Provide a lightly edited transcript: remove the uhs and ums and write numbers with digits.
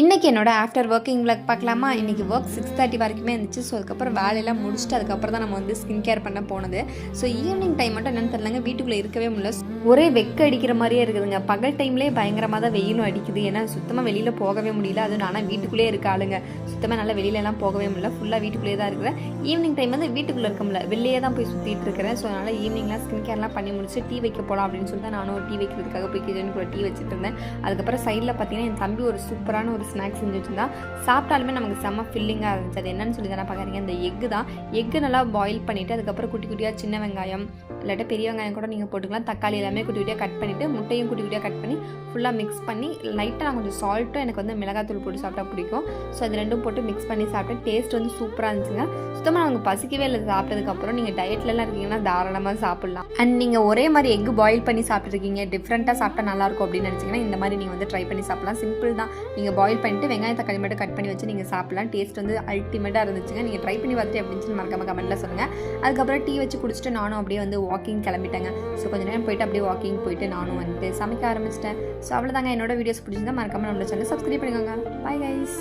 இன்றைக்கி என்னோட after working vlog பார்க்கலாமா. இன்றைக்கி ஒர்க் 6:30 வரைக்குமே இருந்துச்சு. ஸோ அதுக்கப்புறம் வேலையெல்லாம் முடிச்சுட்டு அதுக்கப்புறம் தான் நம்ம வந்து ஸ்கின் கேர் பண்ண போனது. ஸோ ஈவினிங் டைம் மட்டும் என்னென்னு தெரியலங்க, வீட்டுக்குள்ளே இருக்கவே முடியல. ஒரே வெக்க அடிக்கிற மாதிரியே இருக்குதுங்க. பகல் டைம்லேயே பயங்கரமாக தான் வெயிலும் அடிக்குது. ஏன்னா சுத்தமாக வெளியில் போகவே முடியல. அதுவும் நானும் வீட்டுக்குள்ளேயே இருக்க ஆளுங்க. சுத்தமாக நல்லா வெளியிலலாம் போகவே முடியல. ஃபுல்லாக வீட்டுக்குள்ளேயே தான் இருக்கிறேன். ஈவினிங் டைம் வந்து வீட்டுக்குள்ளே இருக்க முடியல, வெளியே தான் போய் சுற்றிட்டு இருக்கிறேன். ஸோ அதனால் ஈவினிங்லாம் ஸ்கின் கேர்லாம் பண்ணி முடிச்சு டீ வைக்க போகலாம் அப்படின்னு சொல்லிட்டு நானும் ஒரு டீ வைக்கிறதுக்காக போய் கிச்சனுக்குள்ள டீ வச்சுட்டு இருந்தேன். அதுக்கப்புறம் சைடில் பார்த்தீங்கன்னா என் தம்பி ஒரு சூப்பரான ஒரு ஸ்நாக்ஸ் செஞ்சு வச்சுருந்தா. சாப்பிட்டாலுமே நமக்கு செம்ம ஃபில்லிங்காக இருந்துச்சு. அது என்னன்னு சொல்லி தானே பார்க்குறீங்க, இந்த எக்கு தான். எக்கு நல்லா பாயில் பண்ணிவிட்டு அதுக்கப்புறம் குட்டி குட்டியாக சின்ன வெங்காயம் இல்லாட்ட பெரிய வெங்காயம் கூட நீங்கள் போட்டுக்கலாம். தக்காளி எல்லாமே குட்டி குட்டியாக கட் பண்ணிவிட்டு முட்டையும் குட்டி குட்டியாக கட் பண்ணி ஃபுல்லாக மிக்ஸ் பண்ணி லைட்டாக நான் கொஞ்சம் சால்ட்டும் எனக்கு வந்து மிளகாத்தூள் போட்டு சாப்பிட்டா பிடிக்கும். ஸோ அது ரெண்டும் போட்டு மிக்ஸ் பண்ணி சாப்பிட்டு டேஸ்ட் வந்து சூப்பராக இருந்துச்சுங்க. சுத்தமாக நமக்கு பசிக்கவே இல்லை. சாப்பிட்டதுக்கப்புறம் நீங்கள் டயட்லலாம் இருக்கீங்கன்னா தாராளமாக சாப்பிட்லாம். அண்ட் நீங்கள் ஒரே மாதிரி எக்கு பாயில் பண்ணி சாப்பிட்ருக்கீங்க, டிஃப்ரெண்ட்டாக சாப்பிட்டா நல்லாயிருக்கும் அப்படின்னு நினச்சிங்கன்னா இந்த மாதிரி நீங்கள் வந்து ட்ரை பண்ணி சாப்பிட்லாம். சிம்பிள் தான். நீங்கள் பாயில் பண்ணிட்டு வெங்காயம் தக்காளி மட்டும் கட் பண்ணி வச்சு நீங்கள் சாப்பிட்லாம். டேஸ்ட் வந்து அல்டிமேட்டாக இருந்துச்சுங்க. நீங்கள் ட்ரை பண்ணி பார்த்துட்டு அப்படின்னு சொல்லி மறக்காம கமெண்ட்டில் சொல்லுங்கள். அதுக்கப்புறம் டீ வச்சு குடிச்சிட்டு நானும் அப்படியே வந்து வாக்கிங் கிளம்பிட்டேங்க. ஸோ கொஞ்சம் நேரம் போயிட்டு அப்படியே வாக்கிங் போயிட்டு நானும் வந்துட்டு சமைக்க ஆரம்பிச்சிட்டேன். ஸோ அவ்வளோதாங்க. என்னோட வீடியோஸ் பிடிச்சிருந்தா மறக்காம நம்மளோட சேனல் சப்ஸ்கிரைப் பண்ணிக்கோங்க. Bye guys.